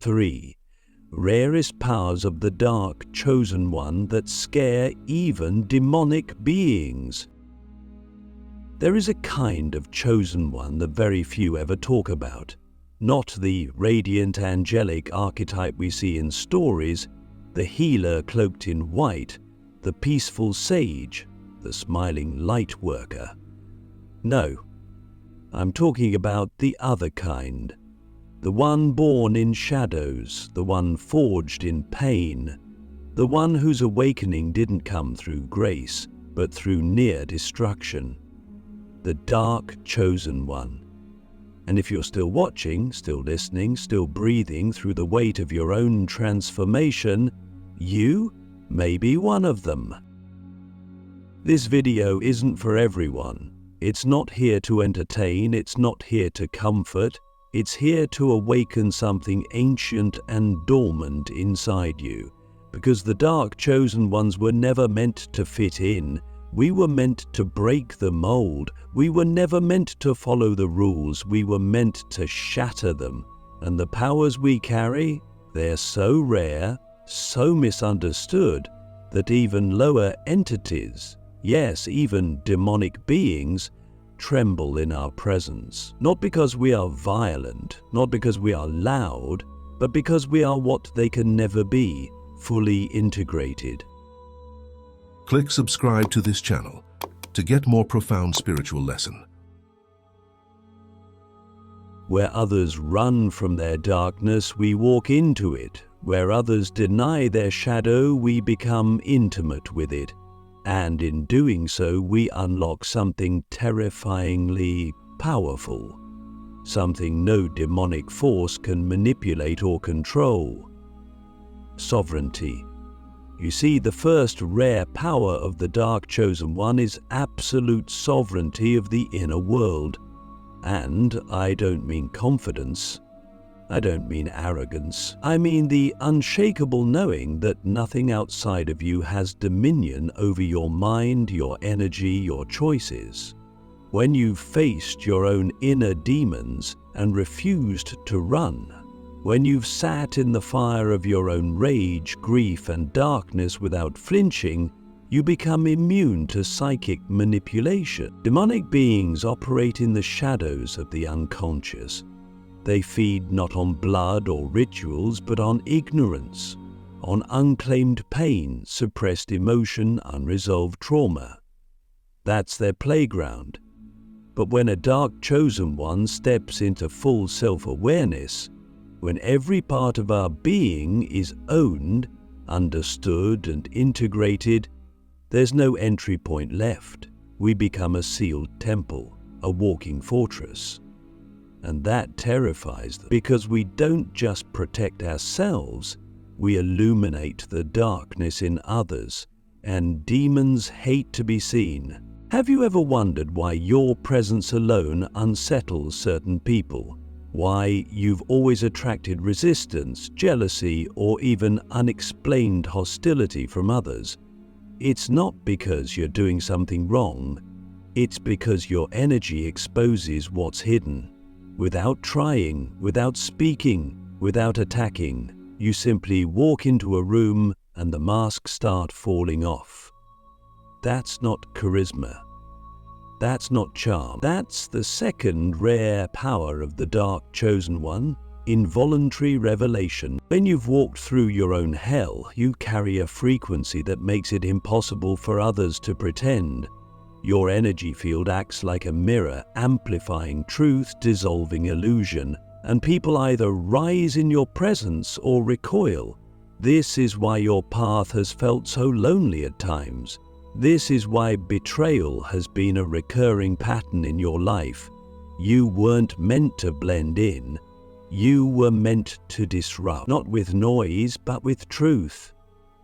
3. Rarest powers of the dark chosen one that scare even demonic beings. There is a kind of chosen one that very few ever talk about. Not the radiant angelic archetype we see in stories, the healer cloaked in white, the peaceful sage, the smiling light worker. No, I'm talking about the other kind. The one born in shadows, the one forged in pain, the one whose awakening didn't come through grace, but through near destruction. The dark chosen one. And if you're still watching, still listening, still breathing through the weight of your own transformation, you may be one of them. This video isn't for everyone. It's not here to entertain, it's not here to comfort, it's here to awaken something ancient and dormant inside you. Because the dark chosen ones were never meant to fit in. We were meant to break the mold. We were never meant to follow the rules. We were meant to shatter them. And the powers we carry, they're so rare, so misunderstood, that even lower entities, yes, even demonic beings, tremble in our presence. Not because we are violent, not because we are loud, but because we are what they can never be, fully integrated. Click subscribe to this channel to get more profound spiritual lesson. Where others run from their darkness, we walk into it. Where others deny their shadow, we become intimate with it. And in doing so, we unlock something terrifyingly powerful. Something no demonic force can manipulate or control. Sovereignty. You see, the first rare power of the dark chosen one is absolute sovereignty of the inner world. And I don't mean confidence. I don't mean arrogance. I mean the unshakable knowing that nothing outside of you has dominion over your mind, your energy, your choices. When you've faced your own inner demons and refused to run, when you've sat in the fire of your own rage, grief, and darkness without flinching, you become immune to psychic manipulation. Demonic beings operate in the shadows of the unconscious. They feed not on blood or rituals, but on ignorance, on unclaimed pain, suppressed emotion, unresolved trauma. That's their playground. But when a dark chosen one steps into full self-awareness, when every part of our being is owned, understood, and integrated, there's no entry point left. We become a sealed temple, a walking fortress. And that terrifies them, because we don't just protect ourselves, we illuminate the darkness in others, and demons hate to be seen. Have you ever wondered why your presence alone unsettles certain people? Why you've always attracted resistance, jealousy, or even unexplained hostility from others? It's not because you're doing something wrong. It's because your energy exposes what's hidden. Without trying, without speaking, without attacking, you simply walk into a room and the masks start falling off. That's not charisma. That's not charm. That's the second rare power of the dark chosen one, involuntary revelation. When you've walked through your own hell, you carry a frequency that makes it impossible for others to pretend. Your energy field acts like a mirror, amplifying truth, dissolving illusion, and people either rise in your presence or recoil. This is why your path has felt so lonely at times. This is why betrayal has been a recurring pattern in your life. You weren't meant to blend in. You were meant to disrupt, not with noise, but with truth.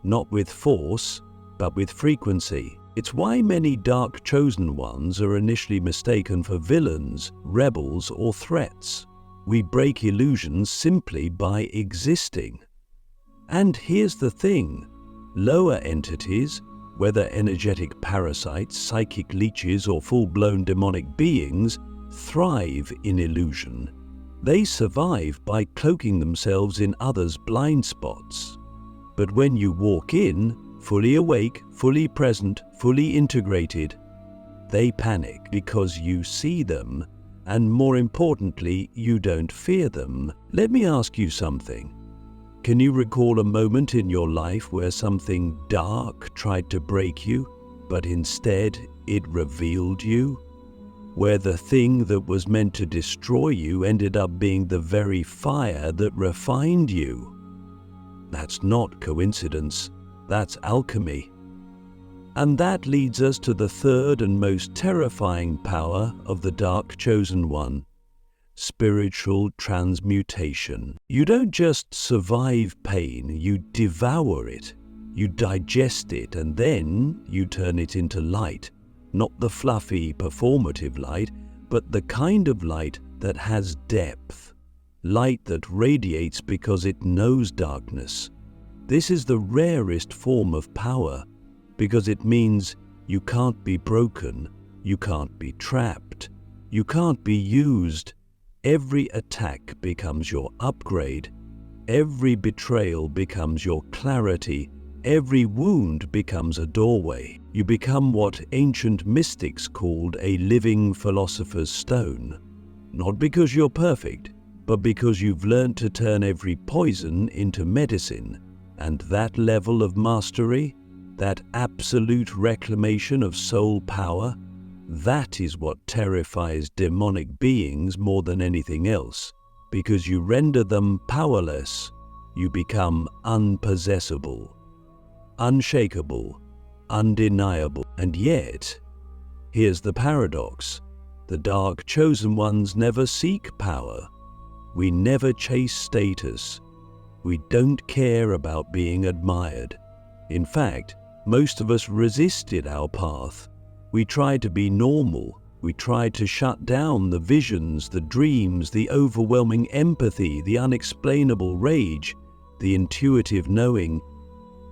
Not with force, but with frequency. It's why many dark chosen ones are initially mistaken for villains, rebels, or threats. We break illusions simply by existing. And here's the thing, lower entities, whether energetic parasites, psychic leeches, or full-blown demonic beings, thrive in illusion. They survive by cloaking themselves in others' blind spots. But when you walk in, fully awake, fully present, fully integrated, they panic because you see them, and more importantly, you don't fear them. Let me ask you something. Can you recall a moment in your life where something dark tried to break you, but instead it revealed you? Where the thing that was meant to destroy you ended up being the very fire that refined you? That's not coincidence, that's alchemy. And that leads us to the third and most terrifying power of the Dark Chosen One: spiritual transmutation. You don't just survive pain, you devour it. You digest it, and then you turn it into light. Not the fluffy, performative light, but the kind of light that has depth. Light that radiates because it knows darkness. This is the rarest form of power, because it means you can't be broken, you can't be trapped, you can't be used. Every attack becomes your upgrade. Every betrayal becomes your clarity. Every wound becomes a doorway. You become what ancient mystics called a living philosopher's stone. Not because you're perfect, but because you've learned to turn every poison into medicine. And that level of mastery, that absolute reclamation of soul power, that is what terrifies demonic beings more than anything else. Because you render them powerless, you become unpossessable, unshakable, undeniable. And yet, here's the paradox. The Dark Chosen Ones never seek power. We never chase status. We don't care about being admired. In fact, most of us resisted our path. We tried to be normal. We tried to shut down the visions, the dreams, the overwhelming empathy, the unexplainable rage, the intuitive knowing.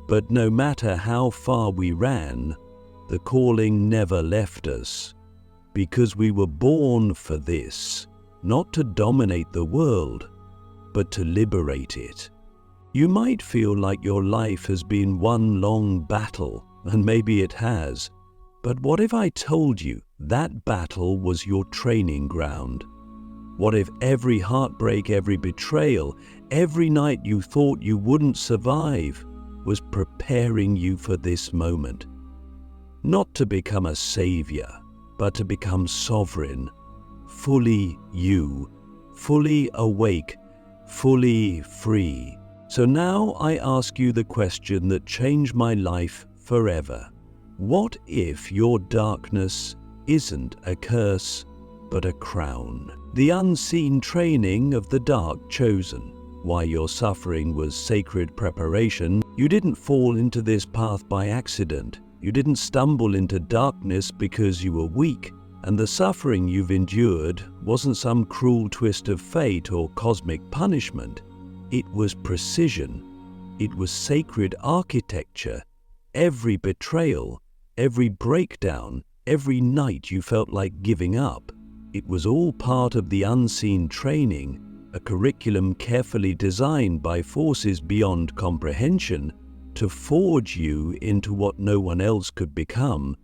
But no matter how far we ran, the calling never left us. Because we were born for this, not to dominate the world, but to liberate it. You might feel like your life has been one long battle, and maybe it has. But what if I told you that battle was your training ground? What if every heartbreak, every betrayal, every night you thought you wouldn't survive was preparing you for this moment? Not to become a savior, but to become sovereign, fully you, fully awake, fully free. So now I ask you the question that changed my life forever. What if your darkness isn't a curse, but a crown? The unseen training of the Dark Chosen. Why your suffering was sacred preparation. You didn't fall into this path by accident. You didn't stumble into darkness because you were weak. And the suffering you've endured wasn't some cruel twist of fate or cosmic punishment. It was precision. It was sacred architecture. Every betrayal, every breakdown, every night you felt like giving up, it was all part of the unseen training, a curriculum carefully designed by forces beyond comprehension to forge you into what no one else could become,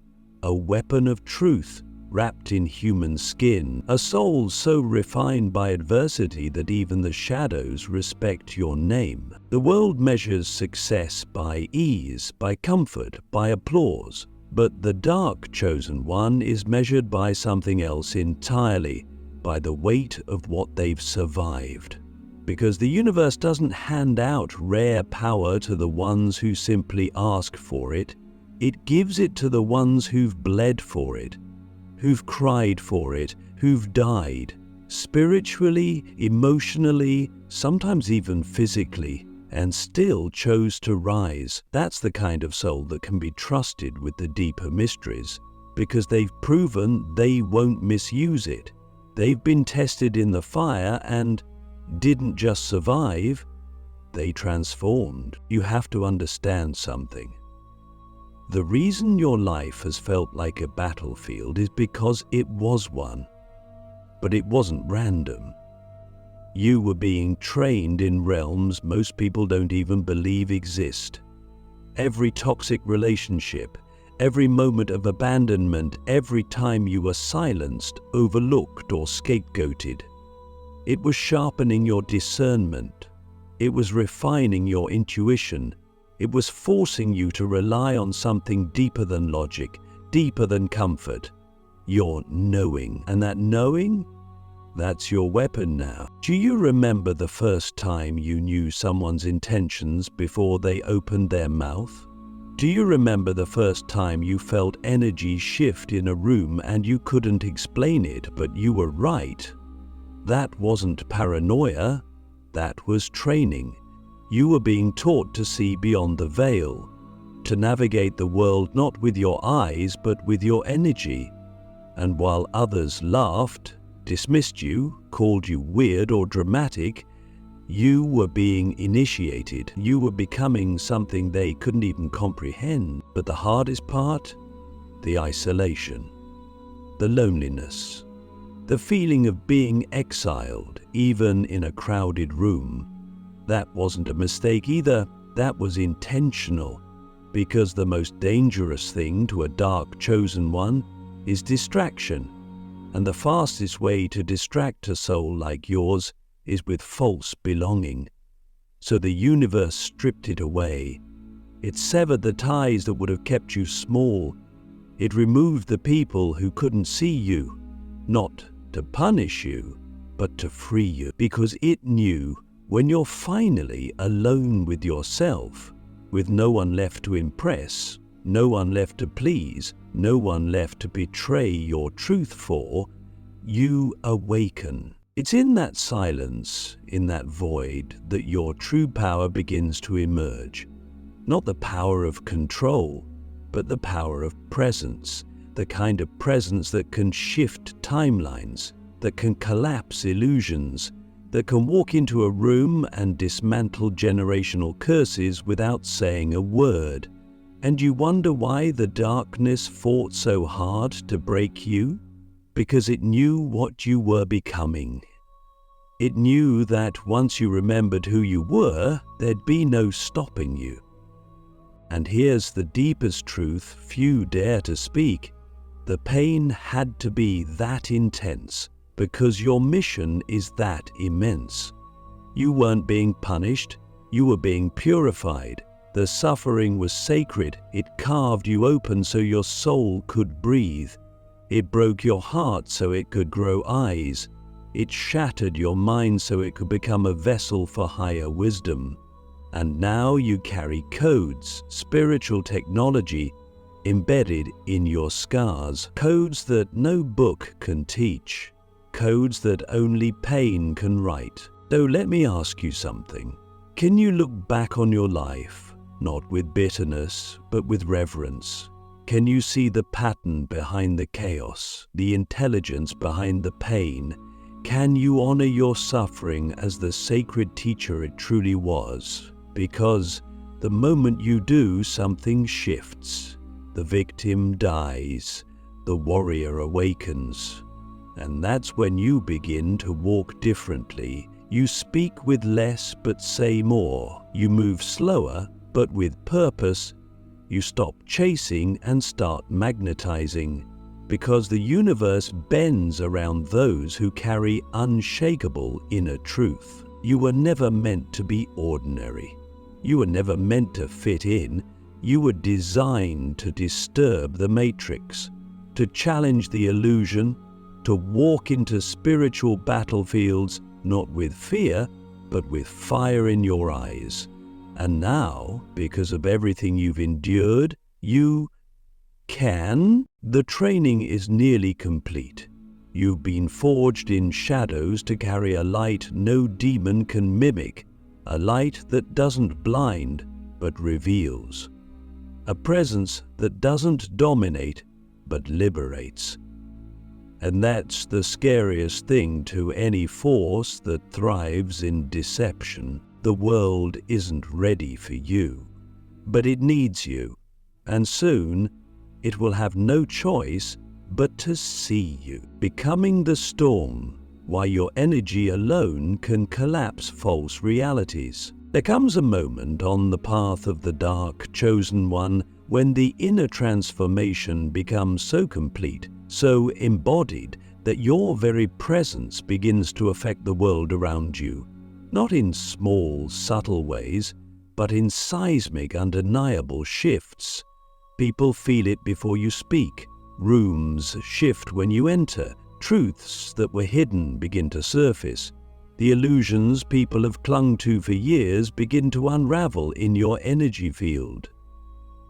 a weapon of truth wrapped in human skin, a soul so refined by adversity that even the shadows respect your name. The world measures success by ease, by comfort, by applause. But the Dark Chosen One is measured by something else entirely, by the weight of what they've survived. Because the universe doesn't hand out rare power to the ones who simply ask for it. It gives it to the ones who've bled for it, who've cried for it, who've died, spiritually, emotionally, sometimes even physically, and still chose to rise. That's the kind of soul that can be trusted with the deeper mysteries, because they've proven they won't misuse it. They've been tested in the fire and didn't just survive, they transformed. You have to understand something. The reason your life has felt like a battlefield is because it was one. But it wasn't random. You were being trained in realms most people don't even believe exist. Every toxic relationship, every moment of abandonment, every time you were silenced, overlooked, or scapegoated. It was sharpening your discernment. It was refining your intuition. It was forcing you to rely on something deeper than logic, deeper than comfort. Your knowing. And that knowing? That's your weapon now. Do you remember the first time you knew someone's intentions before they opened their mouth? Do you remember the first time you felt energy shift in a room and you couldn't explain it, but you were right? That wasn't paranoia, that was training. You were being taught to see beyond the veil, to navigate the world not with your eyes but with your energy. And while others laughed, dismissed you, called you weird or dramatic, you were being initiated. You were becoming something they couldn't even comprehend. But the hardest part? The isolation, the loneliness, the feeling of being exiled, even in a crowded room. That wasn't a mistake either, that was intentional, because the most dangerous thing to a dark chosen one is distraction, and the fastest way to distract a soul like yours is with false belonging. So the universe stripped it away. It severed the ties that would have kept you small. It removed the people who couldn't see you, not to punish you, but to free you, because it knew when you're finally alone with yourself, with no one left to impress, no one left to please, no one left to betray your truth for, you awaken. It's in that silence, in that void, that your true power begins to emerge. Not the power of control, but the power of presence, the kind of presence that can shift timelines, that can collapse illusions, that can walk into a room and dismantle generational curses without saying a word. And you wonder why the darkness fought so hard to break you? Because it knew what you were becoming. It knew that once you remembered who you were, there'd be no stopping you. And here's the deepest truth few dare to speak. The pain had to be that intense because your mission is that immense. You weren't being punished, you were being purified. The suffering was sacred. It carved you open so your soul could breathe. It broke your heart so it could grow eyes. It shattered your mind so it could become a vessel for higher wisdom. And now you carry codes, spiritual technology, embedded in your scars. Codes that no book can teach. Codes that only pain can write. So let me ask you something. Can you look back on your life, not with bitterness, but with reverence? Can you see the pattern behind the chaos, the intelligence behind the pain? Can you honor your suffering as the sacred teacher it truly was? Because the moment you do, something shifts. The victim dies, the warrior awakens. And that's when you begin to walk differently. You speak with less but say more. You move slower but with purpose. You stop chasing and start magnetizing, because the universe bends around those who carry unshakable inner truth. You were never meant to be ordinary. You were never meant to fit in. You were designed to disturb the matrix, to challenge the illusion, to walk into spiritual battlefields not with fear, but with fire in your eyes. And now, because of everything you've endured, you can. The training is nearly complete. You've been forged in shadows to carry a light no demon can mimic, a light that doesn't blind, but reveals. A presence that doesn't dominate, but liberates. And that's the scariest thing to any force that thrives in deception. The world isn't ready for you, but it needs you, and soon it will have no choice but to see you. Becoming the storm why your energy alone can collapse false realities. There comes a moment on the path of the dark chosen one when the inner transformation becomes so complete, so embodied, that your very presence begins to affect the world around you, not in small, subtle ways, but in seismic, undeniable shifts. People feel it before you speak. Rooms shift when you enter. Truths that were hidden begin to surface. The illusions people have clung to for years begin to unravel in your energy field.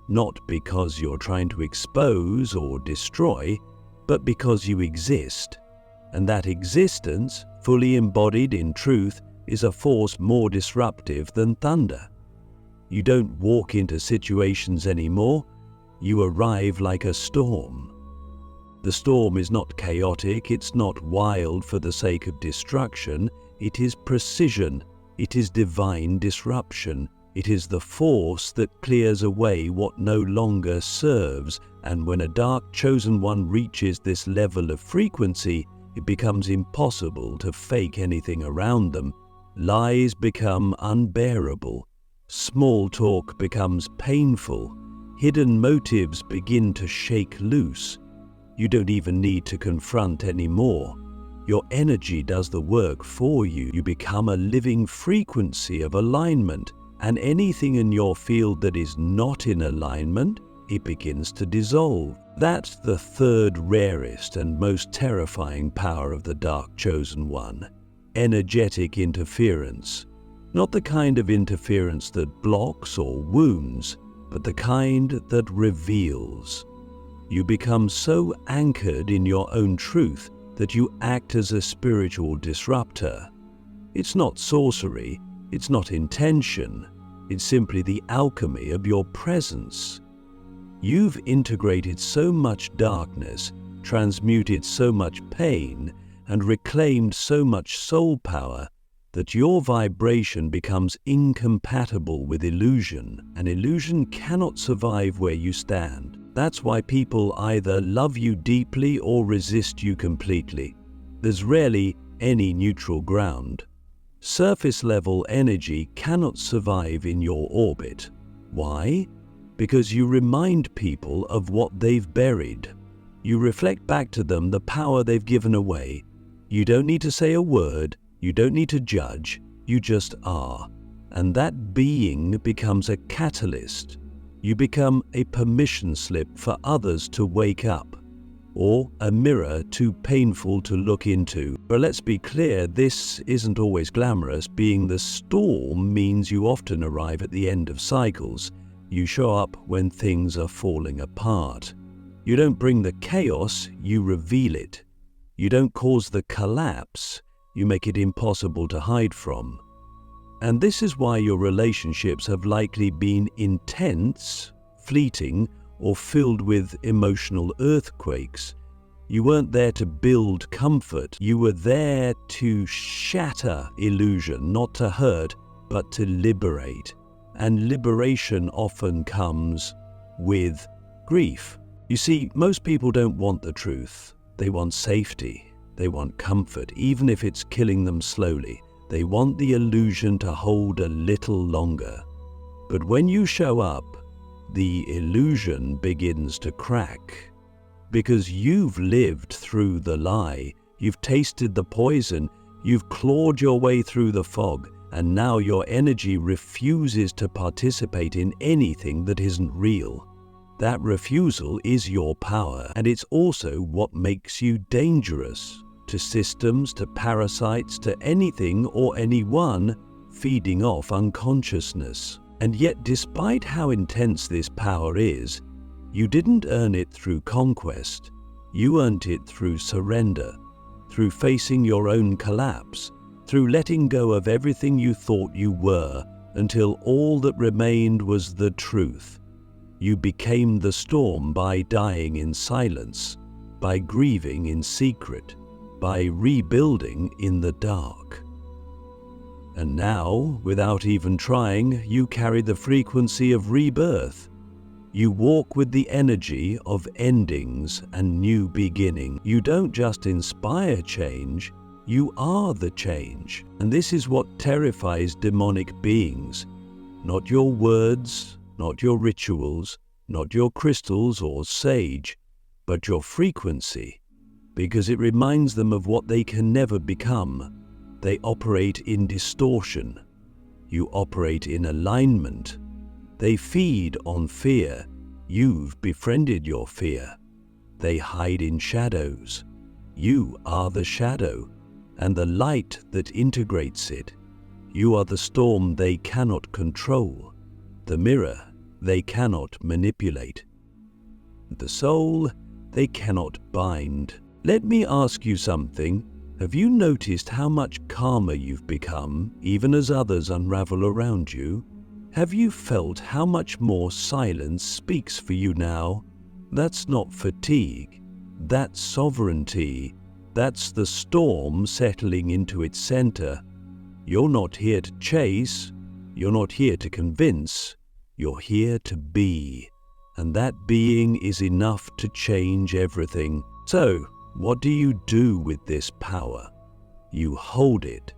Not because you're trying to expose or destroy, but because you exist. And that existence, fully embodied in truth, is a force more disruptive than thunder. You don't walk into situations anymore. You arrive like a storm. The storm is not chaotic, it's not wild for the sake of destruction, it is precision, it is divine disruption, it is the force that clears away what no longer serves, and when a dark chosen one reaches this level of frequency, it becomes impossible to fake anything around them. Lies become unbearable, small talk becomes painful, hidden motives begin to shake loose. You don't even need to confront anymore. Your energy does the work for you. You become a living frequency of alignment, and anything in your field that is not in alignment, it begins to dissolve. That's the third rarest and most terrifying power of the dark chosen one. Energetic interference. Not the kind of interference that blocks or wounds, but the kind that reveals. You become so anchored in your own truth that you act as a spiritual disruptor. It's not sorcery, it's not intention, it's simply the alchemy of your presence. You've integrated so much darkness, transmuted so much pain, and reclaimed so much soul power that your vibration becomes incompatible with illusion, and illusion cannot survive where you stand. That's why people either love you deeply or resist you completely. There's rarely any neutral ground. Surface level energy cannot survive in your orbit. Why? Because you remind people of what they've buried. You reflect back to them the power they've given away. You don't need to say a word, you don't need to judge, you just are. And that being becomes a catalyst. You become a permission slip for others to wake up, or a mirror too painful to look into. But let's be clear, this isn't always glamorous. Being the storm means you often arrive at the end of cycles. You show up when things are falling apart. You don't bring the chaos, you reveal it. You don't cause the collapse, you make it impossible to hide from. And this is why your relationships have likely been intense, fleeting, or filled with emotional earthquakes. You weren't there to build comfort. You were there to shatter illusion, not to hurt, but to liberate. And liberation often comes with grief. You see, most people don't want the truth. They want safety. They want comfort, even if it's killing them slowly. They want the illusion to hold a little longer. But when you show up, the illusion begins to crack. Because you've lived through the lie, you've tasted the poison, you've clawed your way through the fog, and now your energy refuses to participate in anything that isn't real. That refusal is your power, and it's also what makes you dangerous. To systems, to parasites, to anything or anyone feeding off unconsciousness. And yet, despite how intense this power is, you didn't earn it through conquest. You earned it through surrender, through facing your own collapse, through letting go of everything you thought you were until all that remained was the truth. You became the storm by dying in silence, by grieving in secret, by rebuilding in the dark. And now, without even trying, you carry the frequency of rebirth. You walk with the energy of endings and new beginning. You don't just inspire change, You are the change, and this is what terrifies demonic beings. Not your words, not your rituals, not your crystals or sage, but your frequency, because it reminds them of what they can never become. They operate in distortion. You operate in alignment. They feed on fear. You've befriended your fear. They hide in shadows. You are the shadow, and the light that integrates it. You are the storm they cannot control, the mirror they cannot manipulate, the soul they cannot bind. Let me ask you something. Have you noticed how much calmer you've become, even as others unravel around you? Have you felt how much more silence speaks for you now? That's not fatigue. That's sovereignty. That's the storm settling into its center. You're not here to chase. You're not here to convince. You're here to be. And that being is enough to change everything. So, what do you do with this power? You hold it.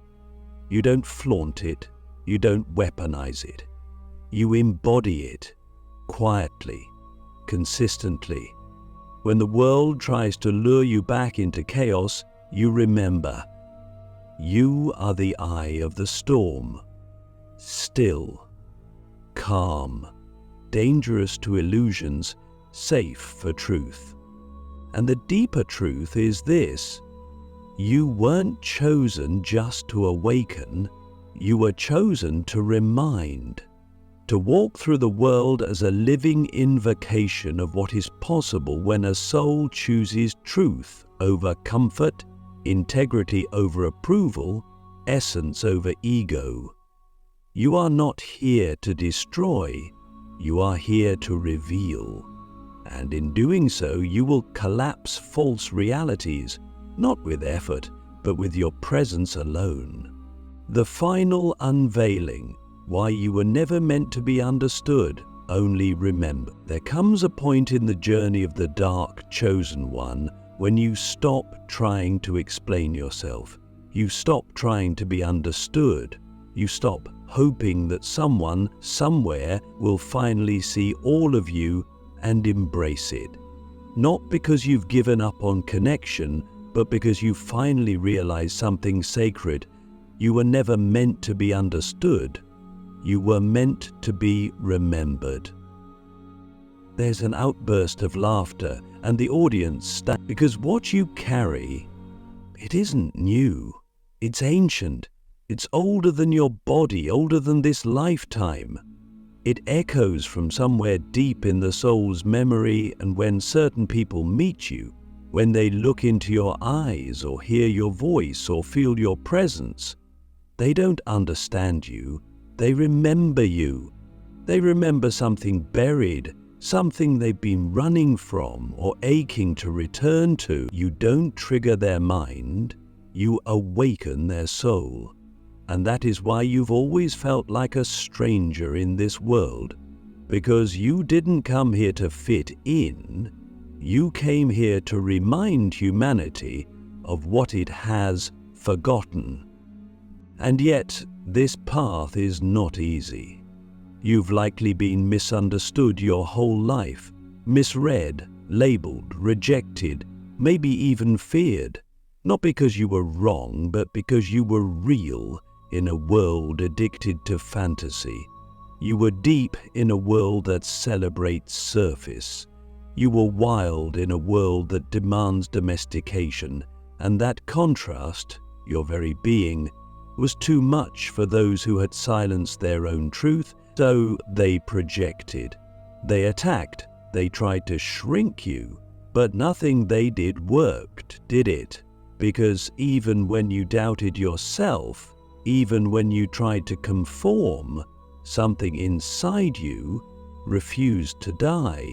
You don't flaunt it. You don't weaponize it. You embody it, quietly, consistently. When the world tries to lure you back into chaos, you remember. You are the eye of the storm. Still, calm, dangerous to illusions, safe for truth. And the deeper truth is this: you weren't chosen just to awaken, you were chosen to remind, to walk through the world as a living invocation of what is possible when a soul chooses truth over comfort, integrity over approval, essence over ego. You are not here to destroy, you are here to reveal. And in doing so, you will collapse false realities, not with effort, but with your presence alone. The final unveiling, why you were never meant to be understood, only remember. There comes a point in the journey of the dark chosen one when you stop trying to explain yourself. You stop trying to be understood. You stop hoping that someone, somewhere, will finally see all of you and embrace it. Not because you've given up on connection, but because you finally realize something sacred. You were never meant to be understood. You were meant to be remembered. There's an outburst of laughter, and the audience stands, because what you carry, it isn't new. It's ancient. It's older than your body, older than this lifetime. It echoes from somewhere deep in the soul's memory, and when certain people meet you, when they look into your eyes or hear your voice or feel your presence, they don't understand you, they remember you. They remember something buried, something they've been running from or aching to return to. You don't trigger their mind, you awaken their soul. And that is why you've always felt like a stranger in this world, because you didn't come here to fit in, you came here to remind humanity of what it has forgotten. And yet, this path is not easy. You've likely been misunderstood your whole life, misread, labeled, rejected, maybe even feared, not because you were wrong, but because you were real in a world addicted to fantasy. You were deep in a world that celebrates surface. You were wild in a world that demands domestication, and that contrast, your very being, was too much for those who had silenced their own truth, so they projected. They attacked, they tried to shrink you, but nothing they did worked, did it? Because even when you doubted yourself, even when you tried to conform, something inside you refused to die.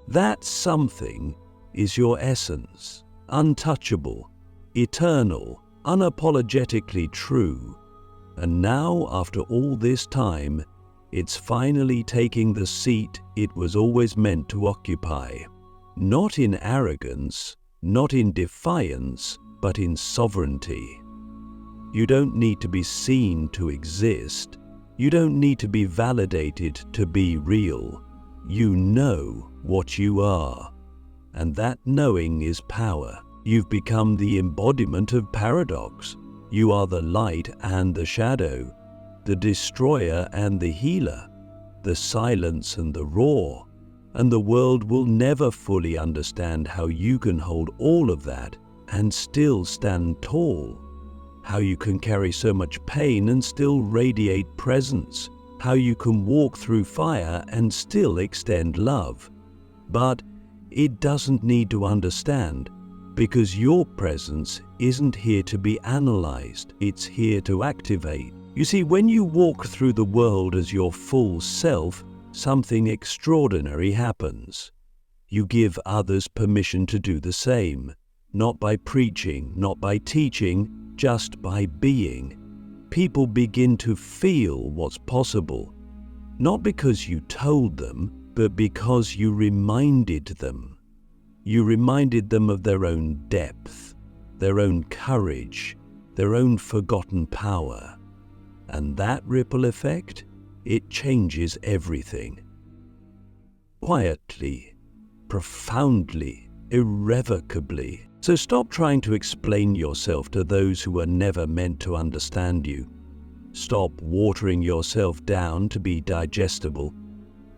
That something is your essence, untouchable, eternal, unapologetically true. And now, after all this time, it's finally taking the seat it was always meant to occupy. Not in arrogance, not in defiance, but in sovereignty. You don't need to be seen to exist. You don't need to be validated to be real. You know what you are. And that knowing is power. You've become the embodiment of paradox. You are the light and the shadow, the destroyer and the healer, the silence and the roar. And the world will never fully understand how you can hold all of that and still stand tall. How you can carry so much pain and still radiate presence. How you can walk through fire and still extend love. But it doesn't need to understand, because your presence isn't here to be analyzed, it's here to activate. You see, when you walk through the world as your full self, something extraordinary happens. You give others permission to do the same, not by preaching, not by teaching, just by being. People begin to feel what's possible, not because you told them, but because you reminded them. You reminded them of their own depth, their own courage, their own forgotten power. And that ripple effect, it changes everything. Quietly, profoundly, irrevocably. So stop trying to explain yourself to those who were never meant to understand you. Stop watering yourself down to be digestible.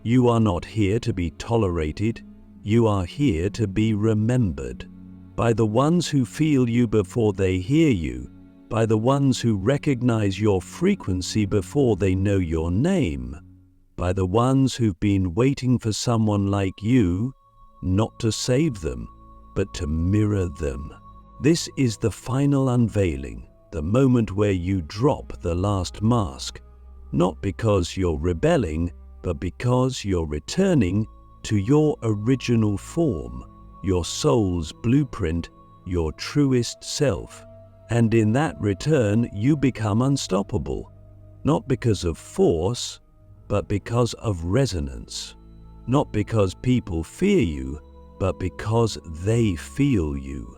You are not here to be tolerated. You are here to be remembered by the ones who feel you before they hear you, by the ones who recognize your frequency before they know your name, by the ones who've been waiting for someone like you, not to save them, but to mirror them. This is the final unveiling, the moment where you drop the last mask, not because you're rebelling, but because you're returning to your original form, your soul's blueprint, your truest self. And in that return, you become unstoppable, not because of force, but because of resonance. Not because people fear you, but because they feel you.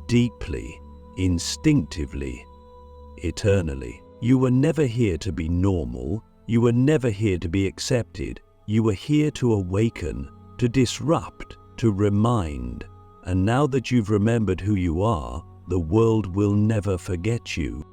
Deeply, instinctively, eternally. You were never here to be normal. You were never here to be accepted. You were here to awaken, to disrupt, to remind. And now that you've remembered who you are, the world will never forget you.